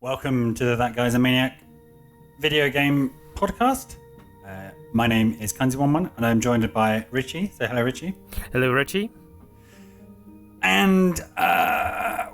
Welcome to the That Guy's a Maniac video game podcast. My name is Cunzy and I'm joined by Richie. Say hello, Richie. Hello, Richie. And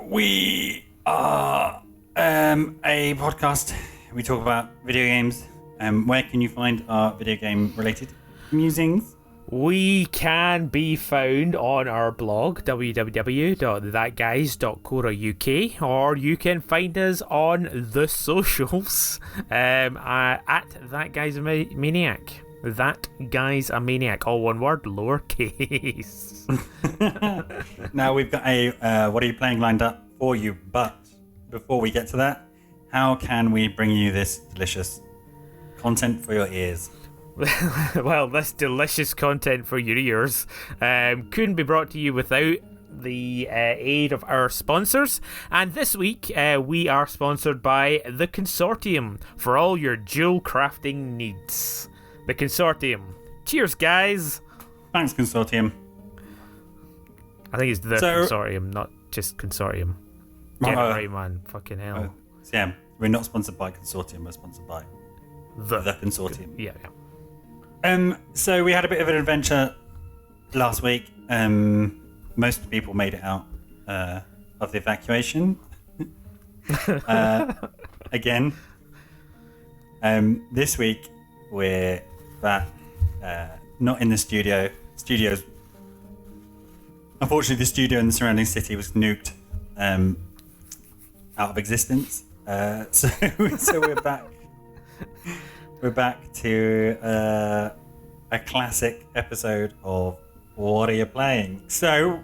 we are a podcast. We talk about video games. Where can you find our video game related musings? We can be found on our blog, www.thatguys.co.uk, or you can find us on the socials at That Guy's a Maniac. That Guy's a Maniac, all one word, lowercase. Now we've got a what are you playing lined up for you, but before we get to that, how can we bring you this delicious content for your ears? Well, this delicious content for your ears couldn't be brought to you without the aid of our sponsors. And this week, we are sponsored by the Consortium for all your jewel crafting needs. The Consortium. Cheers, guys. Thanks, Consortium. I think it's the Consortium, not just Consortium. Get it right, man. Fucking hell. Yeah, we're not sponsored by Consortium. We're sponsored by the Consortium. Yeah. So we had a bit of an adventure last week. Most people made it out of the evacuation. Again. This week we're back, not in the studio. Unfortunately, the studio in the surrounding city was nuked out of existence. So we're back. We're back to a classic episode of What Are You Playing? So,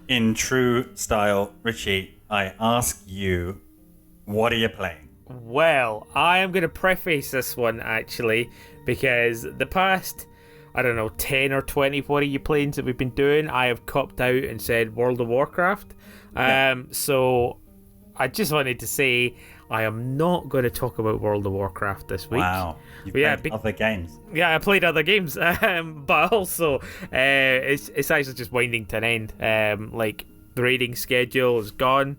in true style, Richie, I ask you, what are you playing? Well, I am going to preface this one, actually, because the past, 10 or 20 What Are You Playing that we've been doing, I have copped out and said World of Warcraft. So, I just wanted to say I am not going to talk about World of Warcraft this week. Wow. You've played other games. Yeah, I played other games. But also, it's actually just winding to an end. The raiding schedule is gone.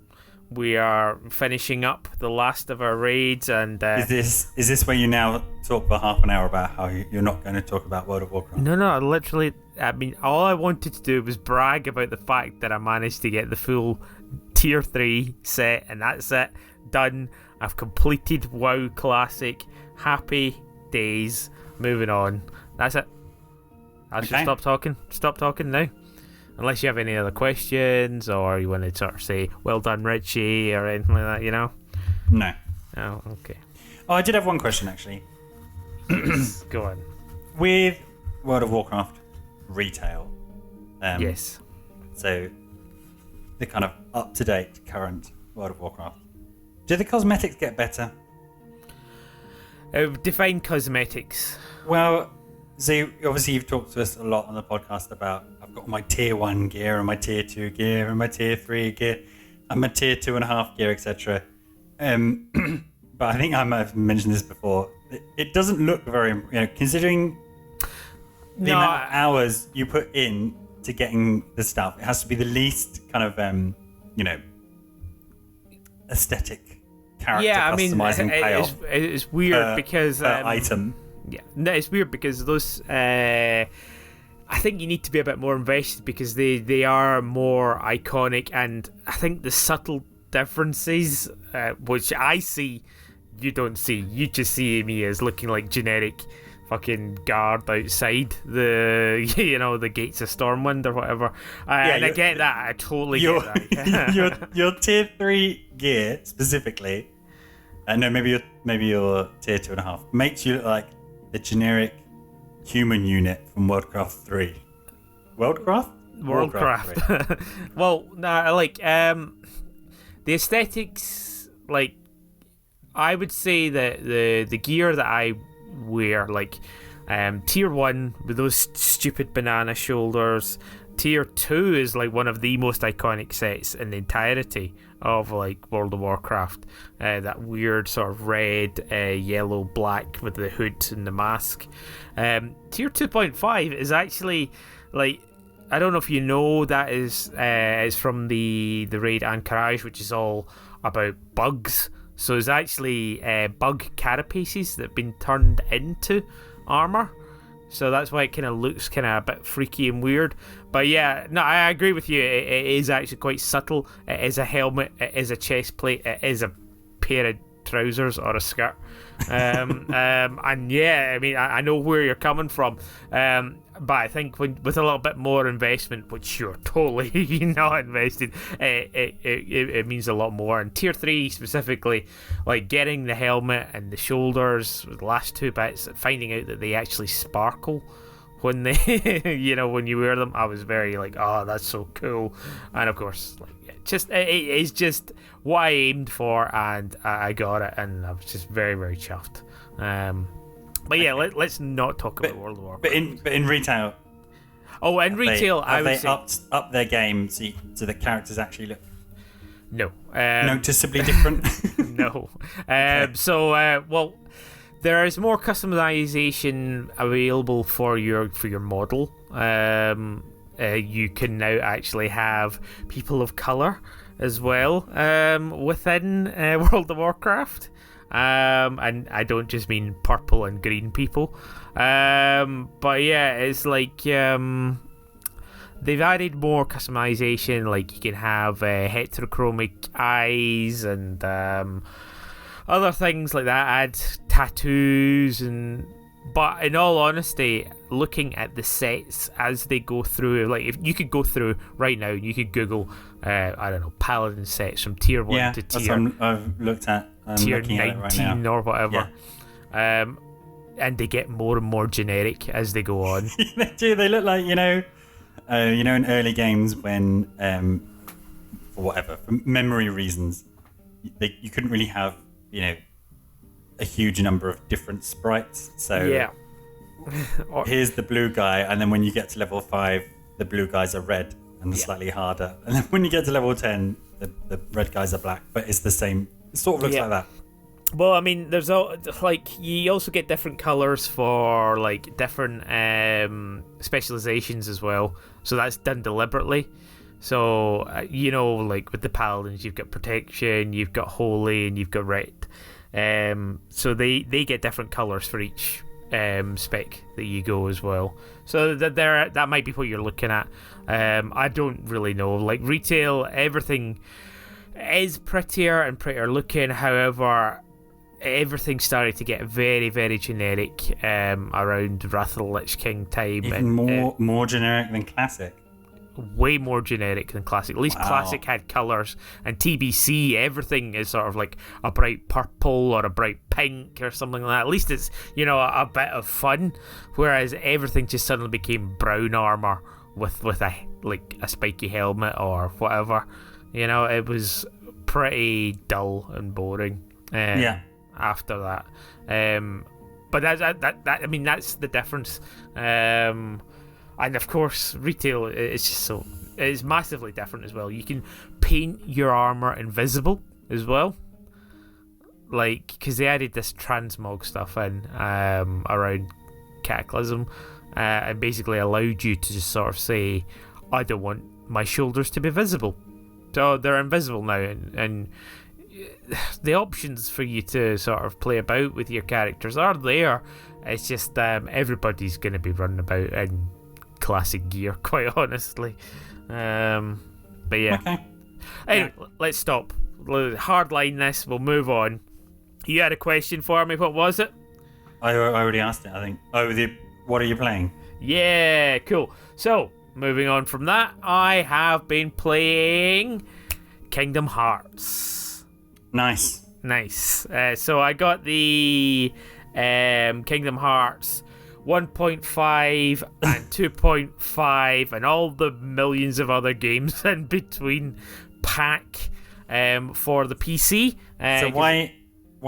We are finishing up the last of our raids. And Is this where you now talk for half an hour about how you're not going to talk about World of Warcraft? No, literally, all I wanted to do was brag about the fact that I managed to get the full Tier 3 set, and that's it. Done. I've completed WoW Classic. Happy days. Moving on. That's it. I should stop talking. Stop talking now. Unless you have any other questions, or you want to sort of say, well done, Richie, or anything like that, you know? No. Oh, okay. Oh, I did have one question, actually. Go on. With World of Warcraft retail. Yes. So, the kind of up-to-date current World of Warcraft. Do the cosmetics get better? Define cosmetics. Well, so obviously you've talked to us a lot on the podcast about I've got my tier 1 gear and my tier 2 gear and my tier 3 gear and my tier 2.5 gear, etc. But I think I might have mentioned this before. It doesn't look very, considering the amount of hours you put in to getting the stuff. It has to be the least kind of, aesthetic character customizing payoff. It's weird because item. Yeah, no, it's weird because those. I think you need to be a bit more invested because they are more iconic, and I think the subtle differences, which I see, you don't see. You just see me as looking like generic fucking guard outside the gates of Stormwind or whatever. And I get that. I totally get that. your tier 3 gear specifically, no, maybe your tier 2.5 makes you look like the generic human unit from Worldcraft 3. Worldcraft. Well, the aesthetics. I would say that the gear that I wear, tier 1 with those stupid banana shoulders. Tier 2 is one of the most iconic sets in the entirety of World of Warcraft. That weird sort of red, yellow, black with the hood and the mask. Tier 2.5 is actually I don't know if you know, that is from the raid Anchorage, which is all about bugs. So it's actually bug carapaces that have been turned into armor. So that's why it kind of looks kind of a bit freaky and weird. But yeah, no, I agree with you. It is actually quite subtle. It is a helmet. It is a chest plate. It is a pair of trousers or a skirt. And yeah, I mean, I know where you're coming from. But I think with a little bit more investment, which you're totally not invested, it means a lot more. And tier 3 specifically, like getting the helmet and the shoulders, the last 2 bits, finding out that they actually sparkle when they, when you wear them, I was very like, oh, that's so cool. And of course, like, it is just what I aimed for, and I got it, and I was just very, very chuffed. But yeah, let's not talk about World of Warcraft. But in retail. Oh, in retail, I would say up their game so the characters actually look no noticeably different. No. Well, there is more customization available for your model. You can now actually have people of color as well within World of Warcraft. And I don't just mean purple and green people. But yeah, it's like they've added more customization. Like you can have heterochromic eyes and other things like that. Add tattoos but in all honesty, looking at the sets as they go through, like if you could go through right now, you could Google, I don't know, paladin sets from tier 1 to tier. That's what I've looked at. Tier 19 or whatever. Yeah. And they get more and more generic as they go on. They do. They look like in early games when for memory reasons, you couldn't really have a huge number of different sprites. So yeah. Here's the blue guy, and then when you get to level 5, the blue guys are red and slightly harder, and then when you get to level 10, the red guys are black. But it's the same. It sort of looks like that. Well, I mean, there's you also get different colors for like different specializations as well. So that's done deliberately. So like with the paladins, you've got protection, you've got holy, and you've got red. So they get different colors for each spec that you go as well. So that might be what you're looking at. I don't really know. Like retail, everything is prettier and prettier looking. However, everything started to get very, very generic around Wrath of the Lich King time. Even more generic than Classic. Way more generic than Classic. At least Classic had colours, and TBC, everything is sort of like a bright purple or a bright pink or something like that. At least it's a bit of fun. Whereas everything just suddenly became brown armour with a spiky helmet or whatever. It was pretty dull and boring. After that, but that's the difference. And of course, retail it's massively different as well. You can paint your armor invisible as well, like because they added this transmog stuff in around Cataclysm, and basically allowed you to just sort of say, I don't want my shoulders to be visible, so they're invisible now, and the options for you to sort of play about with your characters are there. It's just everybody's going to be running about in classic gear, quite honestly. But yeah. Okay. Anyway, let's stop. Hardline this. We'll move on. You had a question for me. What was it? I already asked it, I think. What are you playing? Yeah, cool. So, moving on from that, I have been playing Kingdom Hearts. Nice. So I got the Kingdom Hearts 1.5 and 2.5 and all the millions of other games in between pack for the PC. So why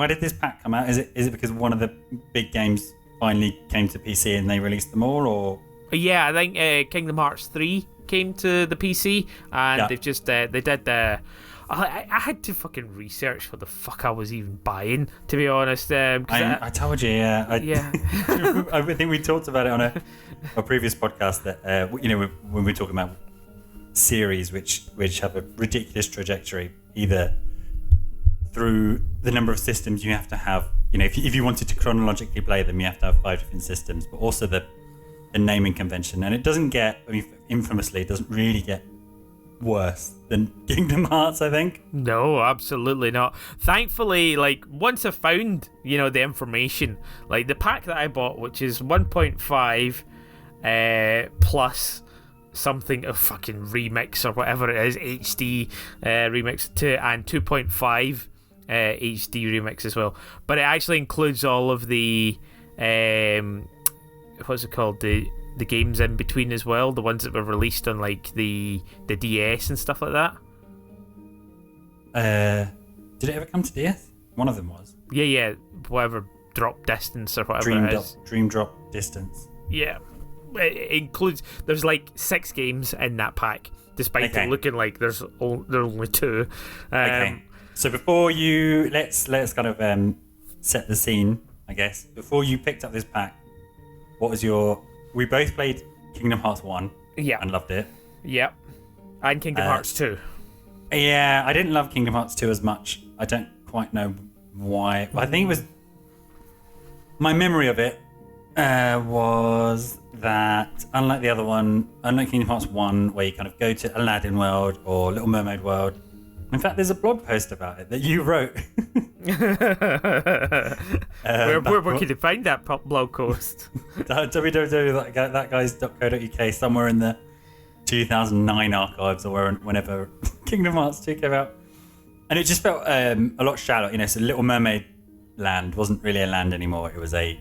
did this pack come out? Is it because one of the big games finally came to PC and they released them all, or? Yeah, I think Kingdom Hearts 3 came to the PC, and they've just they did the. I had to fucking research what the fuck I was even buying, to be honest. I told you, yeah. I think we talked about it on a previous podcast that when we're talking about series which have a ridiculous trajectory, either through the number of systems you have to have. If you wanted to chronologically play them, you have to have 5 different systems, but also the naming convention. And it doesn't get, infamously, it doesn't really get worse than Kingdom Hearts, I think. No, absolutely not. Thankfully, once I found, the information, the pack that I bought, which is 1.5 plus something of fucking remix or whatever it is, HD remix and 2.5 HD remix as well. But it actually includes all of the what's it called, the games in between as well, the ones that were released on the DS and stuff like that. Did it ever come to DS? One of them was. Yeah, whatever, Drop Distance or whatever it is. Dream Drop Distance. Yeah. It includes, there's 6 games in that pack, despite it looking like there are only 2. Okay. So before you, let's kind of set the scene, I guess. Before you picked up this pack, what was we both played Kingdom Hearts 1 and loved it. Yep. And Kingdom Hearts 2. Yeah, I didn't love Kingdom Hearts 2 as much. I don't quite know why. I think it was, my memory of it was that, unlike the other one, unlike Kingdom Hearts 1, where you kind of go to Aladdin World or Little Mermaid World, in fact, there's a blog post about it that you wrote. Where can you find that blog post? www.thatguys.co.uk, somewhere in the 2009 archives or whenever Kingdom Hearts 2 came out. And it just felt a lot shallow. So Little Mermaid Land wasn't really a land anymore. It was a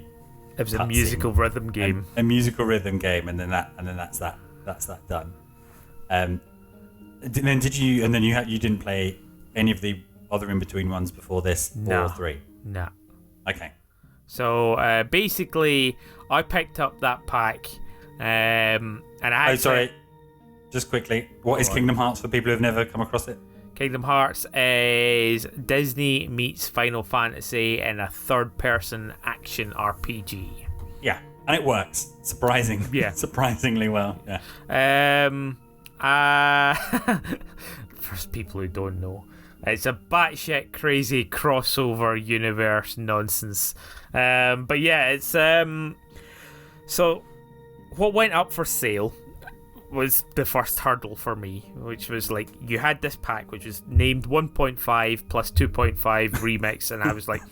musical rhythm game. A musical rhythm game, and then that's that done. Then you didn't play any of the other in between ones before this? No. Or 3? No. Okay. So basically, I picked up that pack, and I had sorry. Just quickly, what is Kingdom Hearts for people who've never come across it? Kingdom Hearts is Disney meets Final Fantasy in a third-person action RPG. Yeah, and it works. Surprisingly well. Yeah. For people who don't know, it's a batshit crazy crossover universe nonsense. But yeah, it's so what went up for sale was the first hurdle for me, which was you had this pack which was named 1.5 plus 2.5 remix, and I was like,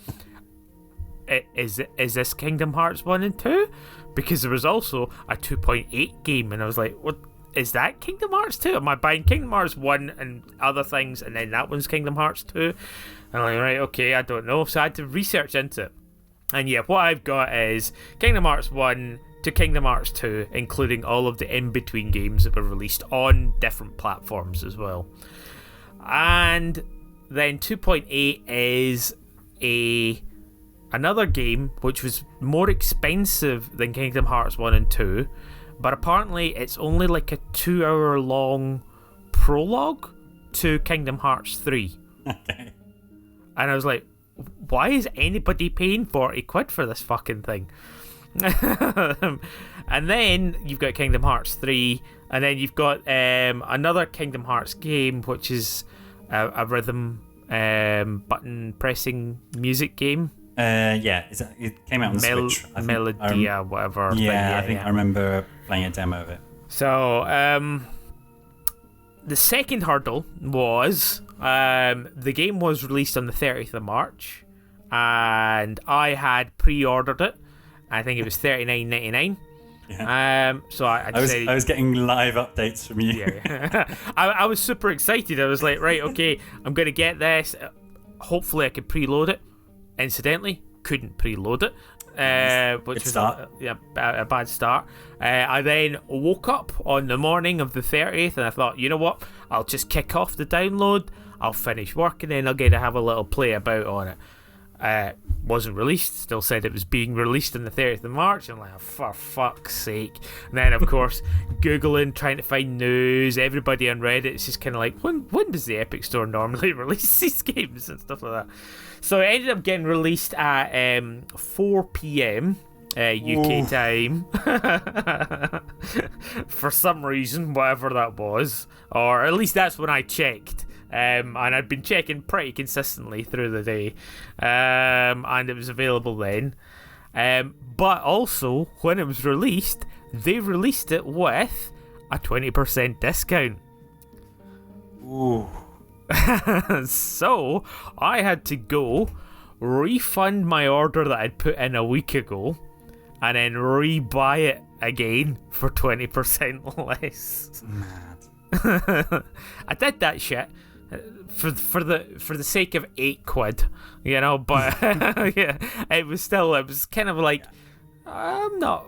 is this Kingdom Hearts 1 and 2? Because there was also a 2.8 game, and I was like, what is that, Kingdom Hearts 2? Am I buying Kingdom Hearts 1 and other things, and then that one's Kingdom Hearts 2? And I'm like, right, okay, I don't know. So I had to research into it. And yeah, what I've got is Kingdom Hearts 1 to Kingdom Hearts 2, including all of the in-between games that were released on different platforms as well. And then 2.8 is another game which was more expensive than Kingdom Hearts 1 and 2, but apparently it's only a 2-hour long prologue to Kingdom Hearts 3. Okay. And I was like, why is anybody paying 40 quid for this fucking thing? And then you've got Kingdom Hearts 3, and then you've got another Kingdom Hearts game, which is a rhythm button pressing music game. It came out on Switch. Melodia, whatever. Yeah, I think I remember playing a demo of it. So the second hurdle was the game was released on the 30th of March, and I had pre-ordered it. I think it was $39.99. Yeah. So I was getting live updates from you. Yeah. I was super excited. I was like, right, okay, I'm going to get this. Hopefully I could preload it. Incidentally, couldn't preload it. Which was a bad start. I then woke up on the morning of the 30th and I thought, you know what? I'll just kick off the download. I'll finish work and then I'll get to have a little play about on it. Wasn't released, still said it was being released on the 30th of March. I'm like, oh, for fuck's sake. And then, of course, Googling, trying to find news. Everybody on Reddit is just kind of like, when does the Epic Store normally release these games and stuff like that? So it ended up getting released at 4 p.m. UK time. For some reason, whatever that was. Or at least that's when I checked. and I'd been checking pretty consistently through the day, and it was available then. But also, when it was released, they released it with a 20% discount. Ooh. So, I had to go refund my order that I'd put in a week ago, and then re-buy it again for 20% less. Mad. I did that shit for the sake of £8, you know, but yeah, it was kind of like, I'm not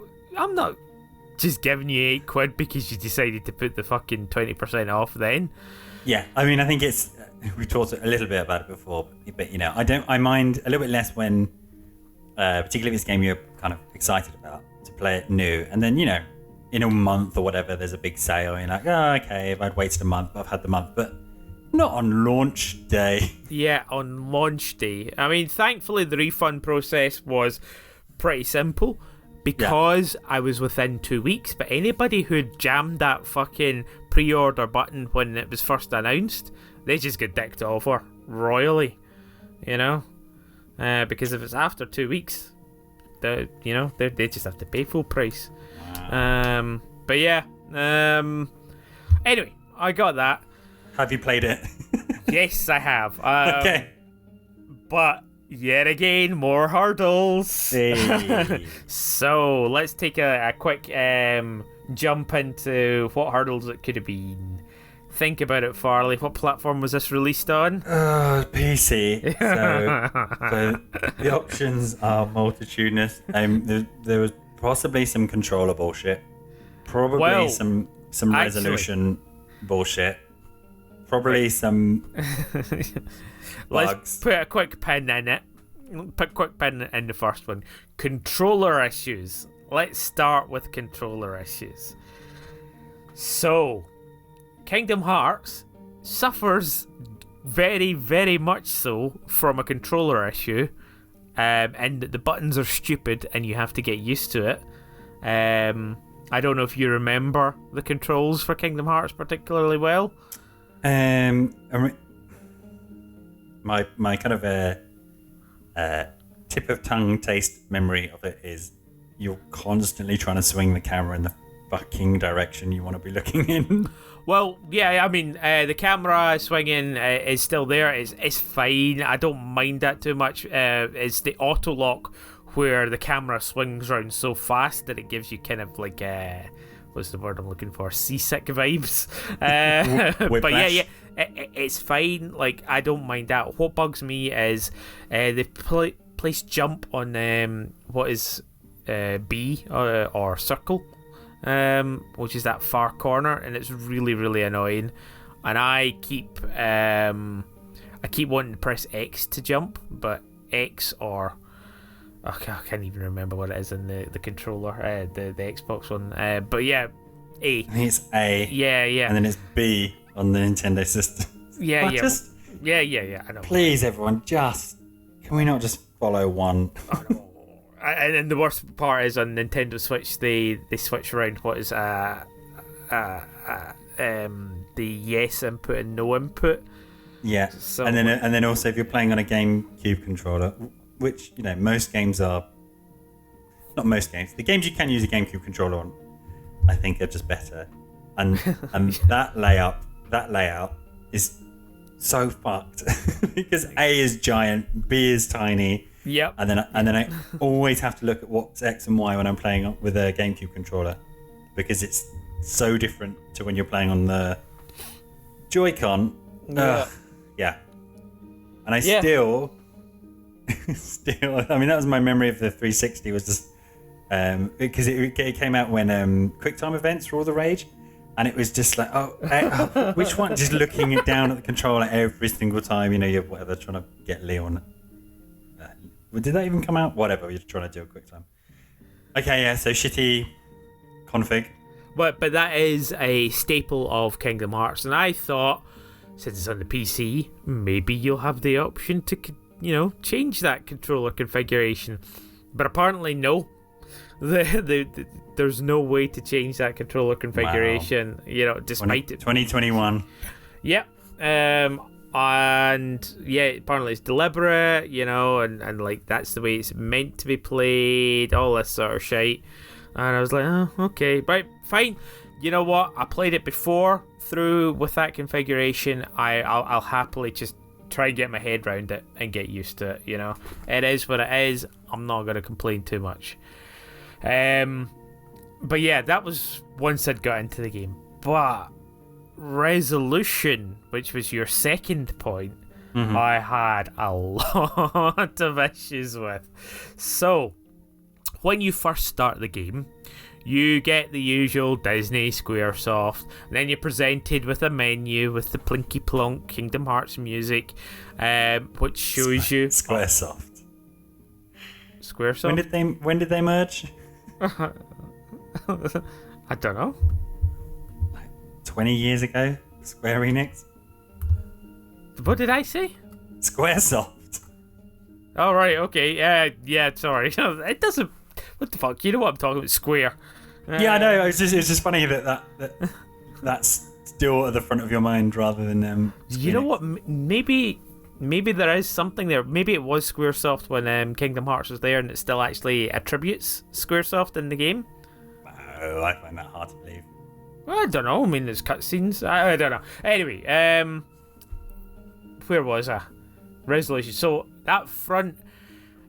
just giving you £8 because you decided to put the fucking 20% off then. Yeah, I mean, I think we talked a little bit about it before, but you know, I mind a little bit less when, particularly if it's a game you're kind of excited about to play it new, and then, you know, in a month or whatever, there's a big sale, and you're like, oh, okay, if I'd waited a month, but I've had the month, but not on launch day. Yeah, on launch day. I mean, thankfully, the refund process was pretty simple because I was within 2 weeks, but anybody who jammed that fucking pre-order button when it was first announced, they just get dicked over royally, you know? Because if it's after 2 weeks, they just have to pay full price. Wow. But yeah. Anyway, I got that. Have you played it? Yes, I have. Okay. But yet again, more hurdles. Hey. So let's take a quick jump into what hurdles it could have been. Think about it, Farley. What platform was this released on? PC. So the options are multitudinous. There was possibly some controller bullshit. Probably some resolution bullshit. Probably some bugs. Let's put a quick pin in it. Put a quick pin in the first one. Controller issues. Let's start with controller issues. So, Kingdom Hearts suffers very, very much so from a controller issue, and the buttons are stupid and you have to get used to it. I don't know if you remember the controls for Kingdom Hearts particularly well. My kind of tip of tongue taste memory of it is you're constantly trying to swing the camera in the fucking direction you want to be looking in. Well, yeah, I mean, the camera swinging is still there. It's fine. I don't mind that too much. It's the auto lock where the camera swings around so fast that it gives you kind of like what's the word I'm looking for? Seasick vibes. But yeah, it's fine. Like, I don't mind that. What bugs me is they place jump on what is B or circle. Which is that far corner, and it's really, really annoying. And I keep wanting to press X to jump, but X or I can't even remember what it is in the controller, the Xbox one. But yeah, A. I think it's A. Yeah. And then it's B on the Nintendo system. Yeah. Yeah. I know. Please, everyone, can we not just follow one? Oh, no. And then the worst part is on Nintendo Switch, they switch around what is the yes input and no input. Yeah, so, and then also if you're playing on a GameCube controller, which, you know, most games are not most games. The games you can use a GameCube controller on, I think, are just better. And that layout is so fucked because A is giant, B is tiny. Yep. And then I always have to look at what's X and Y when I'm playing with a GameCube controller, because it's so different to when you're playing on the Joy-Con. Yeah. And I still, I mean, that was my memory of the 360, was just because it came out when QuickTime events were all the rage, and it was just like, which one? Just looking it down at the controller every single time, you know, you're whatever trying to get Leon. Did that even come out? Whatever, you're trying to do a quick time. Okay, yeah, so shitty config. But that is a staple of Kingdom Hearts, and I thought, since it's on the PC, maybe you'll have the option to, change that controller configuration. But apparently, no. There's no way to change that controller configuration. Wow. Despite 2021. Yep. And yeah, apparently it's deliberate, and like that's the way it's meant to be played, all this sort of shite. And I was like, oh, okay, right, fine. You know what? I played it before through with that configuration. I'll happily just try and get my head around it and get used to it. It is what it is. I'm not gonna complain too much. But yeah, that was once I'd got into the game. But resolution, which was your second point, I had a lot of issues with. So, when you first start the game, you get the usual Disney Squaresoft, and then you're presented with a menu with the plinky plonk Kingdom Hearts music, which shows you Squaresoft. Squaresoft. When did they merge? I don't know. 20 years ago, Square Enix. What did I say? Squaresoft. Oh, right, okay. Yeah, sorry. It doesn't... What the fuck? You know what I'm talking about? Square. Yeah, I know. It's just funny that's still at the front of your mind rather than... you know what? Maybe there is something there. Maybe it was Squaresoft when Kingdom Hearts was there and it still actually attributes Squaresoft in the game. Oh, I find that hard to believe. Well, I don't know. I mean, there's cutscenes. I don't know. Anyway, where was I? Resolution. So that front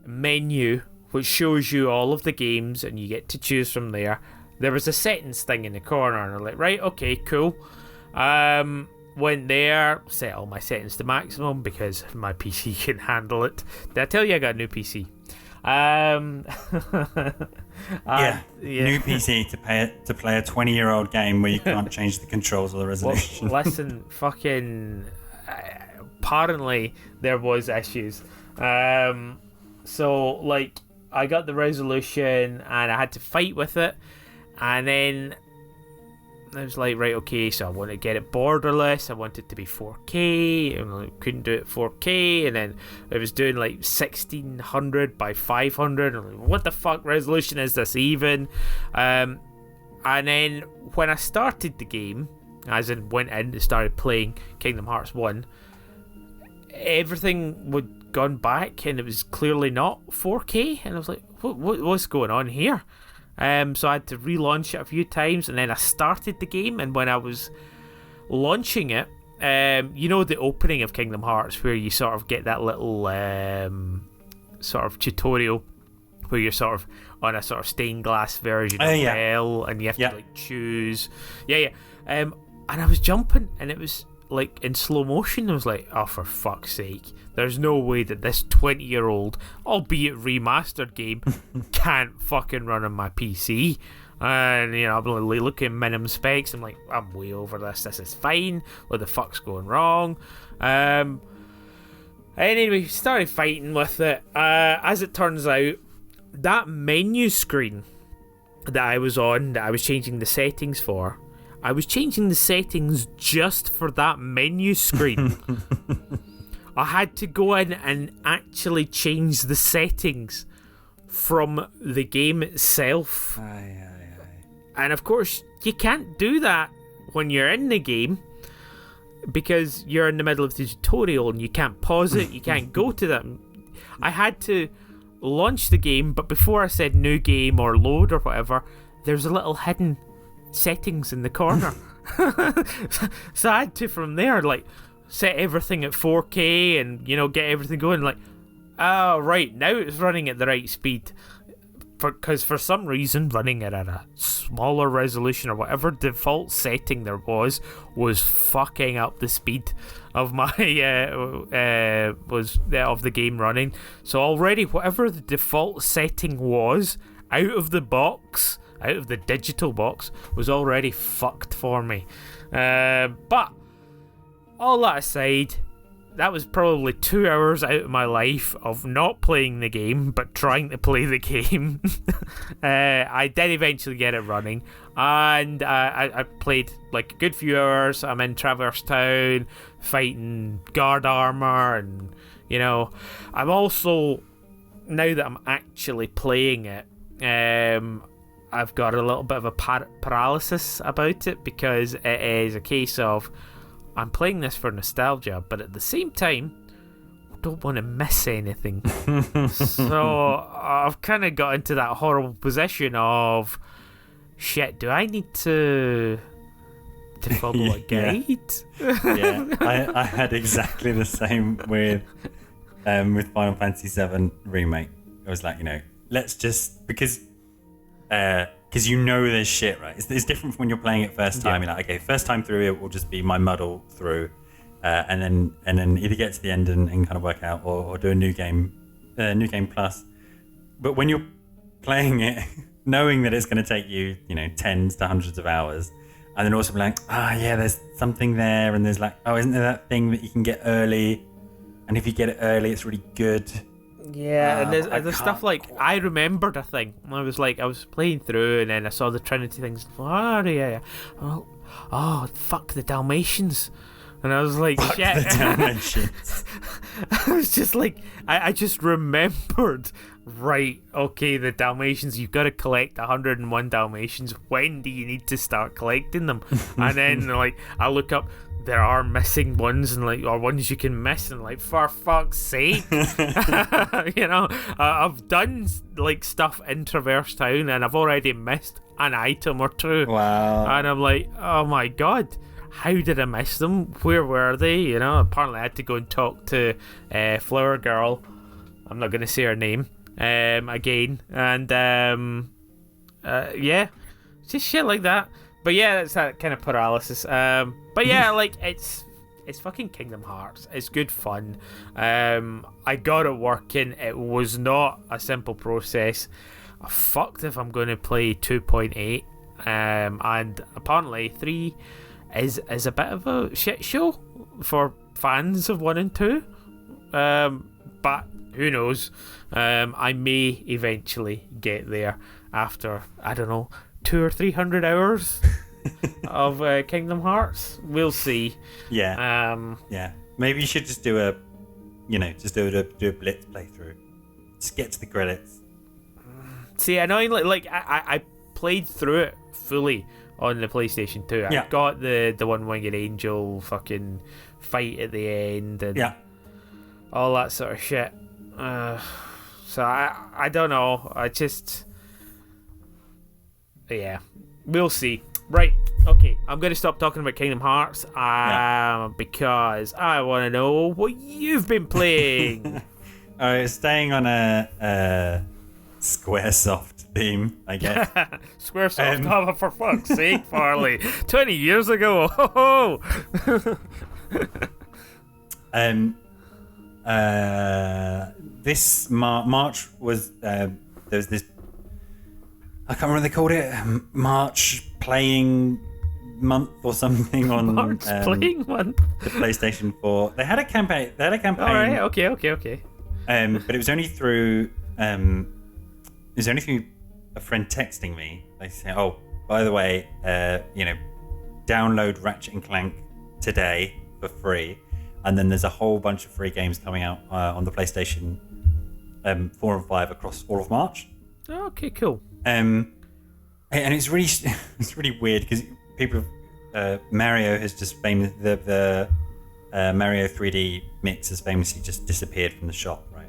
menu, which shows you all of the games and you get to choose from there, there was a settings thing in the corner, and I'm like, right, okay, cool. Went there, set all my settings to maximum because my PC can handle it. Did I tell you I got a new PC? New PC to play a 20-year-old game where you can't change the controls or the resolution. Well, listen, fucking... apparently, there was issues. So, like, I got the resolution and I had to fight with it. And then I was like, right, okay, so I want to get it borderless. I want it to be 4K, and I couldn't do it 4K. And then it was doing like 1600 by 500. I'm like, what the fuck resolution is this even? And then when I started the game, as in went in and started playing Kingdom Hearts 1, everything would gone back and it was clearly not 4K. And I was like, what's going on here? So I had to relaunch it a few times, and then I started the game, and when I was launching it, the opening of Kingdom Hearts where you sort of get that little sort of tutorial where you're sort of on a sort of stained glass version of hell, and you have to like choose. And I was jumping, and it was like in slow motion. I was like, oh, for fuck's sake, there's no way that this 20-year-old, albeit remastered game can't fucking run on my PC. And I'm looking at minimum specs. I'm like, I'm way over this. This is fine. What the fuck's going wrong? Anyway, started fighting with it. As it turns out, that menu screen that I was on, that I was changing the settings for, I was changing the settings just for that menu screen. I had to go in and actually change the settings from the game itself. And of course, you can't do that when you're in the game because you're in the middle of the tutorial and you can't pause it, you can't go to that. I had to launch the game, but before I said new game or load or whatever, there's a little hidden settings in the corner. So I had to, from there, like, set everything at 4K and get everything going, like, oh right, now it's running at the right speed, because for some reason running it at a smaller resolution or whatever default setting there was fucking up the speed of my of the game running. So already whatever the default setting was out of the digital box was already fucked for me. But all that aside, that was probably 2 hours out of my life of not playing the game but trying to play the game. I did eventually get it running, and I played like a good few hours. I'm in Traverse Town fighting guard armor, and I'm also, now that I'm actually playing it, I've got a little bit of a paralysis about it, because it is a case of I'm playing this for nostalgia, but at the same time, I don't want to miss anything. So I've kind of got into that horrible position of, shit, do I need to follow a guide? I had exactly the same with Final Fantasy VII Remake. I was like, let's just, because there's shit, right? It's different from when you're playing it first time. You're like, okay, first time through it will just be my muddle through, and then either get to the end and kind of work out, or do a new game plus. But when you're playing it, knowing that it's going to take you, tens to hundreds of hours, and then also be like, there's something there, and there's like, isn't there that thing that you can get early, and if you get it early, it's really good. Yeah, and there's stuff like, I remembered a thing. I was playing through, and then I saw the Trinity things. Fuck the Dalmatians. And I was like, fuck shit. The Dalmatians. I was just like, I just remembered, right, okay, the Dalmatians, you've got to collect 101 Dalmatians. When do you need to start collecting them? And then, like, I look up, there are missing ones, and or ones you can miss, and like, for fuck's sake. I've done like stuff in Traverse Town, and I've already missed an item or two. Wow. And I'm like, oh my god, how did I miss them? Where were they? Apparently I had to go and talk to Flower Girl, I'm not going to say her name again, and just shit like that. But yeah, it's that kind of paralysis. But yeah, like, it's fucking Kingdom Hearts. It's good fun. I got it working. It was not a simple process. I'm fucked if I'm going to play 2.8. And apparently 3 is a bit of a shit show for fans of 1 and 2. But who knows? I may eventually get there after, I don't know, 200 or 300 hours of Kingdom Hearts. We'll see. Yeah. Maybe you should just do a blitz playthrough. Just get to the credits. See, I know, I played through it fully on the PlayStation 2. I got the one-winged angel fucking fight at the end and all that sort of shit. So I don't know. I just... Yeah, we'll see. Right, okay, I'm going to stop talking about Kingdom Hearts because I want to know what you've been playing. Alright, staying on a Squaresoft theme, I guess. Squaresoft, for fuck's sake, Farley. 20 years ago. This March was there was this, I can't remember what they called it, March playing month or something on March playing month. The PlayStation 4. They had a campaign. All right, okay. But it was only through a friend texting me. They say, "Oh, by the way, download Ratchet and Clank today for free." And then there's a whole bunch of free games coming out on the PlayStation 4 and 5 across all of March. Okay, cool. And it's really weird because people, Mario has just famous, the Mario 3D mix has famously just disappeared from the shop, right?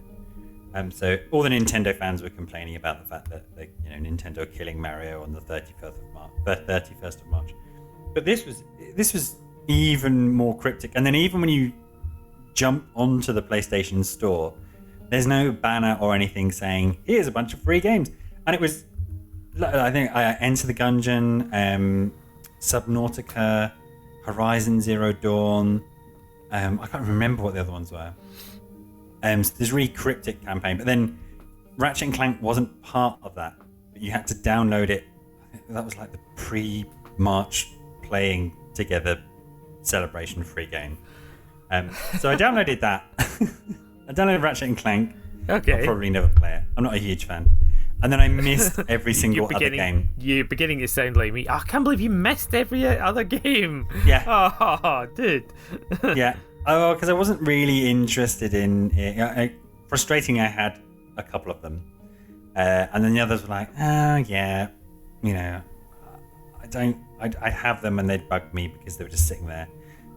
So all the Nintendo fans were complaining about the fact that Nintendo are killing Mario on the 31st of March. But this was even more cryptic. And then even when you jump onto the PlayStation Store, there's no banner or anything saying here's a bunch of free games. And it was, I think, Enter the Gungeon, Subnautica, Horizon Zero Dawn. I can't remember what the other ones were. So there's a really cryptic campaign, but then Ratchet and Clank wasn't part of that. But you had to download it. I think that was like the pre-March playing together celebration free game. So I downloaded that. I downloaded Ratchet and Clank. Okay. I'll probably never play it. I'm not a huge fan. And then I missed every single other game. You're beginning to sound like me. I can't believe you missed every other game. Yeah. Oh, dude. Yeah. Oh, because I wasn't really interested in it. Frustrating, I had a couple of them. And then the others were like, I have them and they'd bug me because they were just sitting there.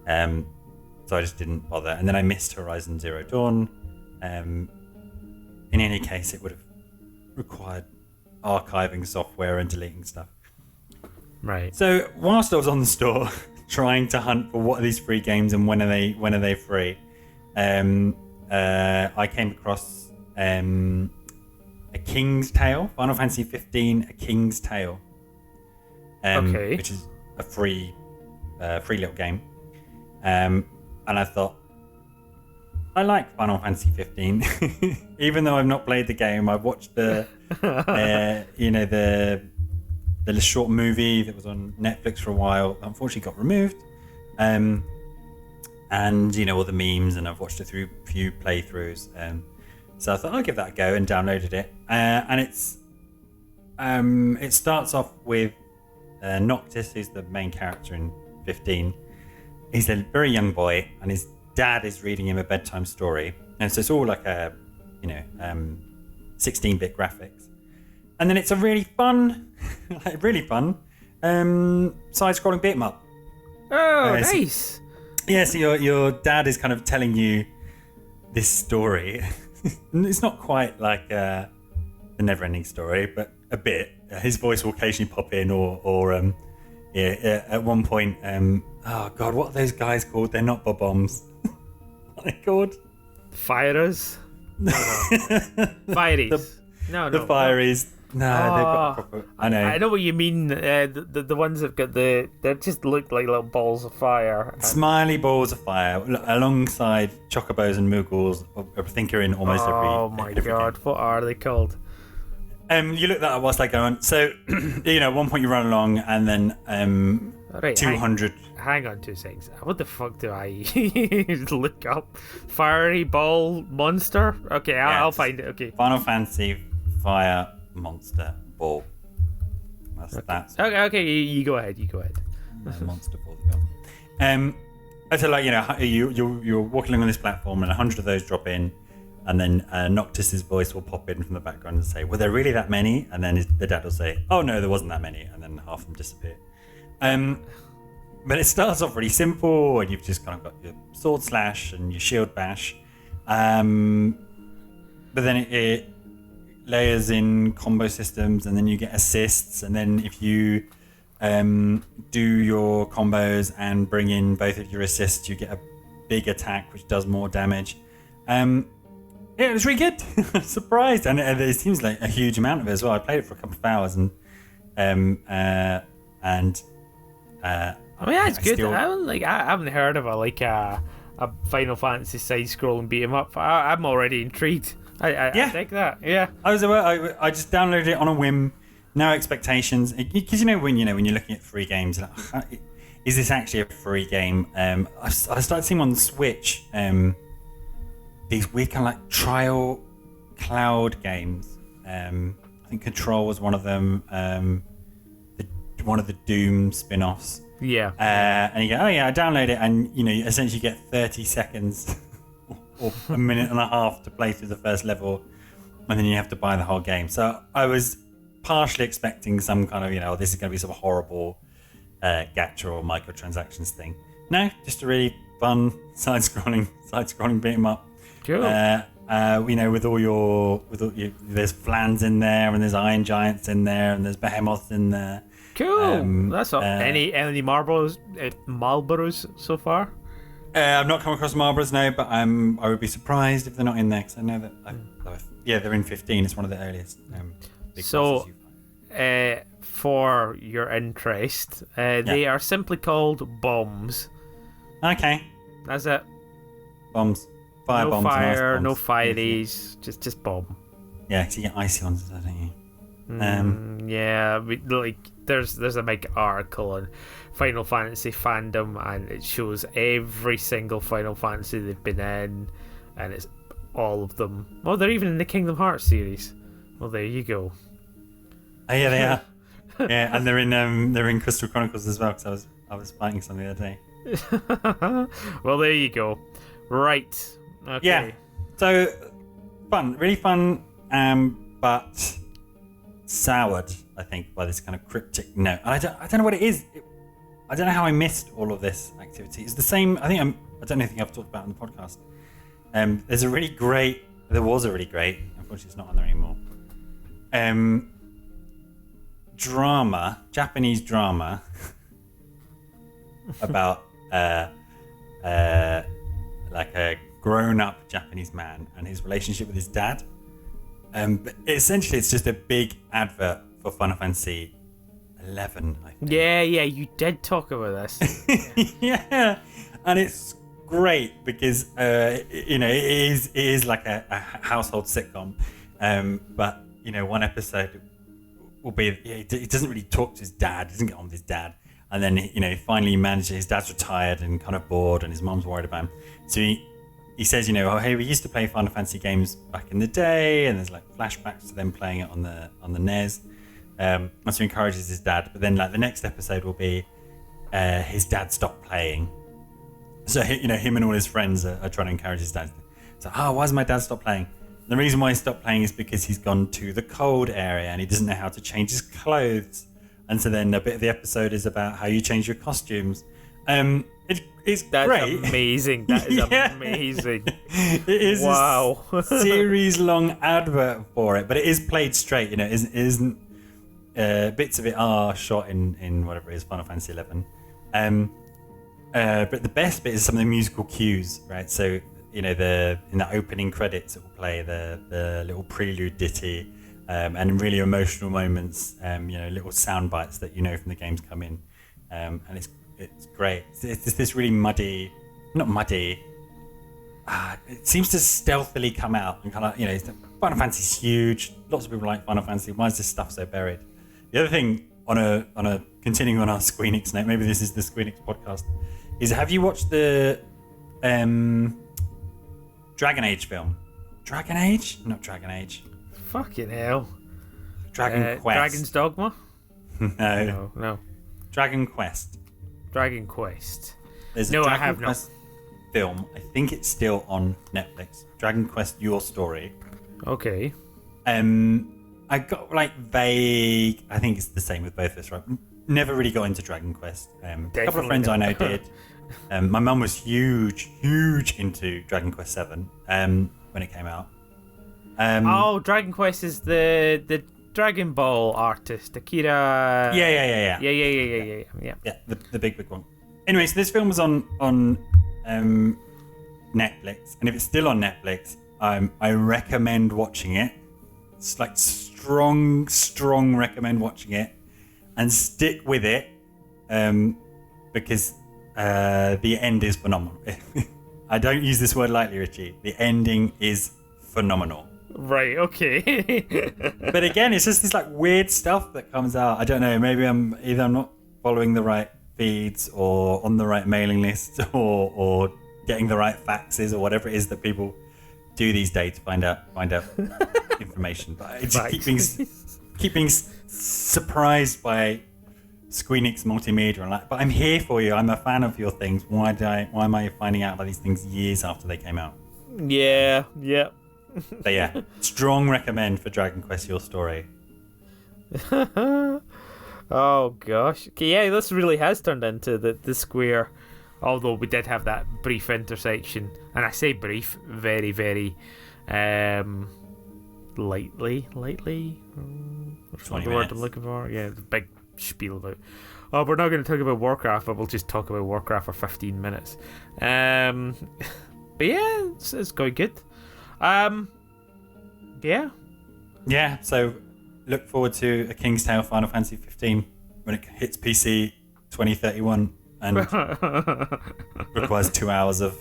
So I just didn't bother. And then I missed Horizon Zero Dawn. In any case, it would have required archiving software and deleting stuff. Right. So whilst I was on the store trying to hunt for what are these free games and when are they free, I came across A King's Tale, Final Fantasy 15, A King's Tale, which is a free little game. And I thought, I like Final Fantasy 15, even though I've not played the game. I've watched the short movie that was on Netflix for a while. Unfortunately, got removed. And all the memes, and I've watched it through a few playthroughs. So I thought I'll give that a go and downloaded it. And it starts off with Noctis, who's the main character in 15. He's a very young boy, and his dad is reading him a bedtime story. And so it's all like 16-bit graphics. And then it's a really fun, side-scrolling beat 'em up. Oh, nice. So your dad is kind of telling you this story. It's not quite like the Never-Ending Story, but a bit. His voice will occasionally pop in, or at one point, oh god, what are those guys called? They're not bob-bombs. What are they called? Firers? No. Fireys. The Fireys. No, they've got proper... I know. I know what you mean. The ones that got they just look like little balls of fire. Smiley balls of fire, alongside chocobos and moogles. I think are in almost every... Oh my god, game. What are they called? You look that up whilst I go on. So, at one point you run along, and then 200... Hang on 2 seconds. What the fuck do I look up? Fiery ball monster? Okay, I'll find it. Okay. Final Fantasy Fire Monster Ball. That's okay. You go ahead. Monster Ball. So you're walking along on this platform, and 100 of those drop in, and then Noctis's voice will pop in from the background and say, "Were there really that many?" And then the dad will say, "Oh no, there wasn't that many," and then half of them disappear. But it starts off really simple, and you've just kind of got your sword slash and your shield bash. But then it layers in combo systems, and then you get assists, and then if you do your combos and bring in both of your assists, you get a big attack which does more damage. It was really good. Surprised, and it seems like a huge amount of it as well. I played it for a couple of hours, and it's good. I haven't heard of a Final Fantasy side-scrolling beat 'em up. I'm already intrigued. I think that. Yeah. I just downloaded it on a whim, no expectations, because when you're looking at free games, like, is this actually a free game? I started seeing on the Switch these weird kind of like trial cloud games. I think Control was one of them. One of the Doom spin-offs. Yeah. And you go, I download it, and you essentially get 30 seconds or a minute and a half to play through the first level, and then you have to buy the whole game. So I was partially expecting some kind of, this is going to be some horrible gacha or microtransactions thing. No, just a really fun side-scrolling beat 'em up. Cool. With all your, there's Flans in there, and there's Iron Giants in there, and there's Behemoths in there. Cool. That's all. Any Marlboros so far? I've not come across Marlboros, no, but I would be surprised if they're not in there, because I know that they're in 15. It's one of the earliest. Big for your interest, they are simply called bombs. Okay, that's it. Bombs. Fire no bombs. Fire, no fireys, just bomb. Yeah, because you get icy ones, don't you? There's a big article on Final Fantasy fandom, and it shows every single Final Fantasy they've been in, and it's all of them. Oh, they're even in the Kingdom Hearts series. Well, there you go. Oh yeah, they are. Yeah, and they're in Crystal Chronicles as well, because I was fighting some the other day. Well, there you go. Right. Okay. Yeah. So fun, really fun, but soured, I think, by this kind of cryptic note. And I don't know what it is. I don't know how I missed all of this activity. It's the same. I don't know if I've talked about it on the podcast. There was a really great. Unfortunately, it's not on there anymore. Japanese drama about like a grown-up Japanese man and his relationship with his dad. But essentially, it's just a big advert for Final Fantasy 11. I think. Yeah, you did talk about this. Yeah, and it's great because it is like a household sitcom. But one episode will be he doesn't really talk to his dad, doesn't get on with his dad, and then finally he manages. His dad's retired and kind of bored, and his mom's worried about him. So he says, hey, we used to play Final Fantasy games back in the day, and there's like flashbacks to them playing it on the NES. And so he encourages his dad, but then like the next episode will be his dad stopped playing. So him and all his friends are trying to encourage his dad. So, why has my dad stopped playing? The reason why he stopped playing is because he's gone to the cold area and he doesn't know how to change his clothes. And so then a bit of the episode is about how you change your costumes. It's That's great. Amazing. That is amazing. It is wow. a series-long advert for it, but it is played straight. It isn't. Bits of it are shot in whatever it is, Final Fantasy 11. But the best bit is some of the musical cues, right? So in the opening credits, it will play the little prelude ditty, and really emotional moments. Little sound bites that from the games come in, and it's great. It's this really not muddy. It seems to stealthily come out and kind of Final Fantasy's huge. Lots of people like Final Fantasy. Why is this stuff so buried? The other thing on a continuing on our Squeenix note, maybe this is the Squeenix podcast, is have you watched the Dragon Age film? Dragon Age? Not Dragon Age. Fucking hell. Dragon Quest. Dragon's Dogma? No. Dragon Quest. Dragon Quest. There's a no, Dragon I have Quest film. I think it's still on Netflix. Dragon Quest: Your Story. Okay. I got like vague. I think it's the same with both of us, right? Never really got into Dragon Quest. A couple of friends I know did. My mum was huge into Dragon Quest 7 when it came out. Dragon Quest is the Dragon Ball artist, Akira. Yeah. Yeah. The big one. Anyway, so this film was on Netflix, and if it's still on Netflix, I recommend watching it. It's like strong recommend watching it, and stick with it, because the end is phenomenal. I don't use this word lightly, Richie. The ending is phenomenal. Right, okay. But again, it's just this like weird stuff that comes out. I don't know, maybe I'm not following the right feeds or on the right mailing list or getting the right faxes or whatever it is that people do these days to find out information. But it's keep being surprised by Squeenix multimedia and but I'm here for you. I'm a fan of your things. Why am I finding out about these things years after they came out? Yeah. But yeah, strong recommend for Dragon Quest: Your Story. Oh gosh. Okay, yeah, this really has turned into the Square. Although we did have that brief intersection, and I say brief, very, very lightly. What's the word I'm looking for? Yeah, the big spiel about. Oh, we're not going to talk about Warcraft, but we'll just talk about Warcraft for 15 minutes. But yeah, it's going good. Yeah. So look forward to A King's Tale Final Fantasy 15 when it hits PC 2031 and requires 2 hours of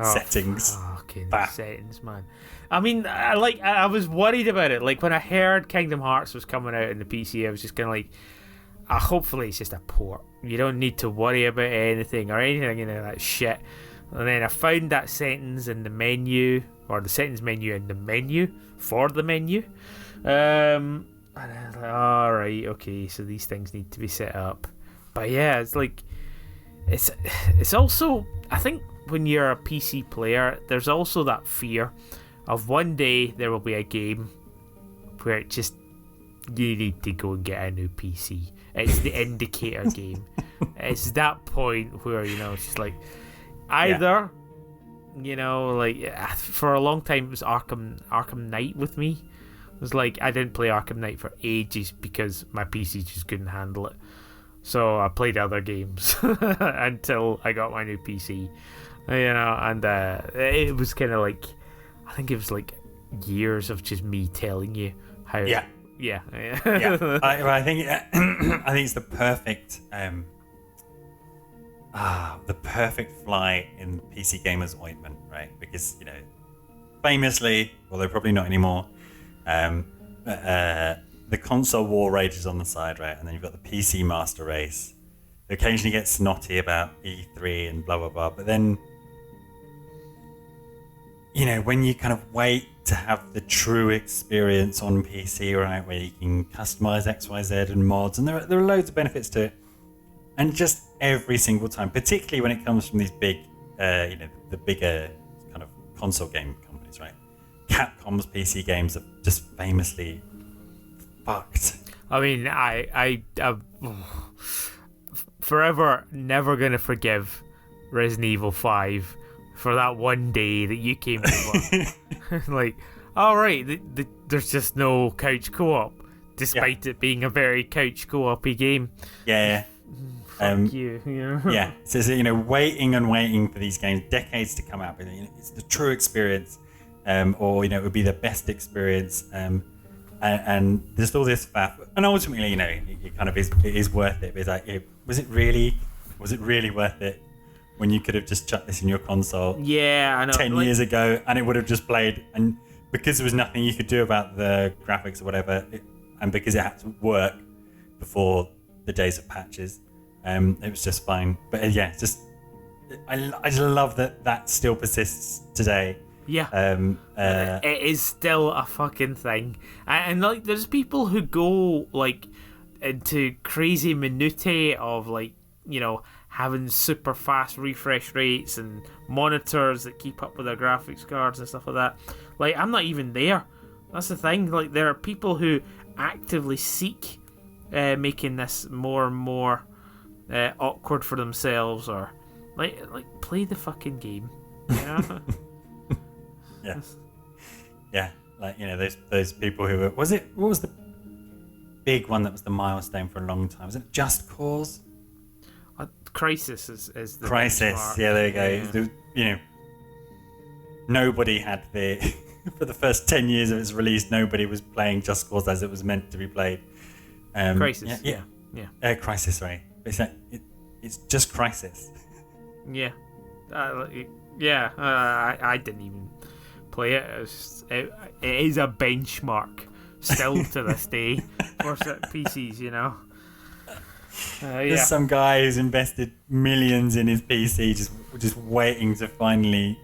settings. Fucking settings, man. I mean, I was worried about it. Like when I heard Kingdom Hearts was coming out in the PC, I was just kind of like, hopefully it's just a port. You don't need to worry about anything or anything, that shit. And then I found that sentence in the menu, or the sentence menu in the menu for the menu. And I was like, alright, okay, so these things need to be set up. But yeah, it's like, it's also, I think when you're a PC player, there's also that fear of one day there will be a game where it just, you need to go and get a new PC. It's the indicator game. it's that point where it's just like either for a long time it was Arkham Knight with me. It was like I didn't play Arkham Knight for ages because my PC just couldn't handle it. So I played other games until I got my new PC, and it was kind of like, I think it was like years of just me telling you how. Yeah. I think it's the perfect the perfect fly in PC gamers ointment, right? Because famously, although probably not anymore, the console war rages on the side, right? And then you've got the PC master race. They occasionally get snotty about E3 and blah, blah, blah. But then, when you kind of wait to have the true experience on PC, right, where you can customize X, Y, Z and mods, and there are loads of benefits to it. And just every single time, particularly when it comes from these big, the bigger kind of console game companies, right? Capcom's PC games are just famously fucked. I mean, I'm forever never gonna forgive Resident Evil 5 for that one day that you came over. Like, all right, there's just no couch co-op, despite it being a very couch co-op-y game. Yeah. Fuck you. Yeah. So waiting and waiting for these games, decades to come out, but it's the true experience, or it would be the best experience. And there's all this faff, and ultimately, it kind of is worth it. But it's like, was it really worth it when you could have just chucked this in your console? Yeah, I know. 10 years ago, and it would have just played, and because there was nothing you could do about the graphics or whatever, and because it had to work before the days of patches, it was just fine. But it's just I just love that still persists today. Yeah, it is still a fucking thing, and like there's people who go like into crazy minutiae of like having super fast refresh rates and monitors that keep up with their graphics cards and stuff like that. Like, I'm not even there. That's the thing. Like, there are people who actively seek making this more and more awkward for themselves, or like play the fucking game. Yeah. Yeah, like those people who were. What was the big one that was the milestone for a long time? Was it Just Cause? Crisis is the Crisis. benchmark. Yeah, there you go. Yeah. Nobody had the for the first 10 years of its release. Nobody was playing Just Cause as it was meant to be played. Crisis. Yeah. Crisis. Sorry, it's like it's just Crisis. Yeah. I didn't even play it. It is a benchmark still to this day for PCs. There's some guy who's invested millions in his PC, just waiting to finally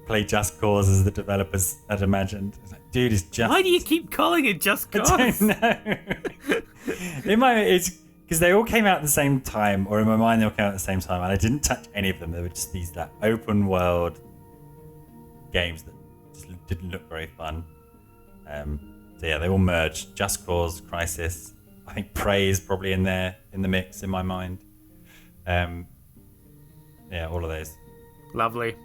play Just Cause as the developers had imagined. It's like, dude, it's just. Why do you keep calling it Just Cause? I don't know. It's because they all came out at the same time, or in my mind they all came out at the same time, and I didn't touch any of them. They were just these open world games that just didn't look very fun. So yeah, they all merged. Just Cause, Crisis. I think Prey is probably in the mix in my mind. Yeah, all of those. Lovely.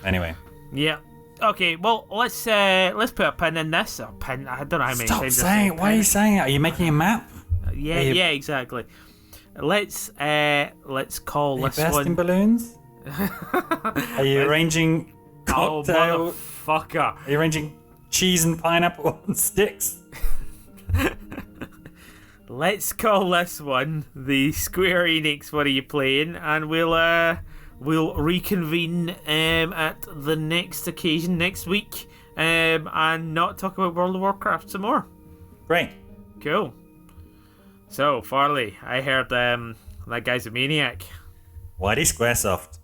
Anyway. Yeah. Okay. Well, let's put a pin in this. A pin. I don't know how many. Stop saying it. Why are you saying it? Are you making a map? Yeah, exactly. Let's call this one. Bursting balloons? Are you arranging cocktail? Oh, motherfucker! Are you arranging cheese and pineapple on sticks? Let's call this one the Square Enix What Are You Playing, and we'll reconvene at the next occasion next week, and not talk about World of Warcraft some more. Great. Cool. So, Farley, I heard that guy's a maniac. Why Squaresoft?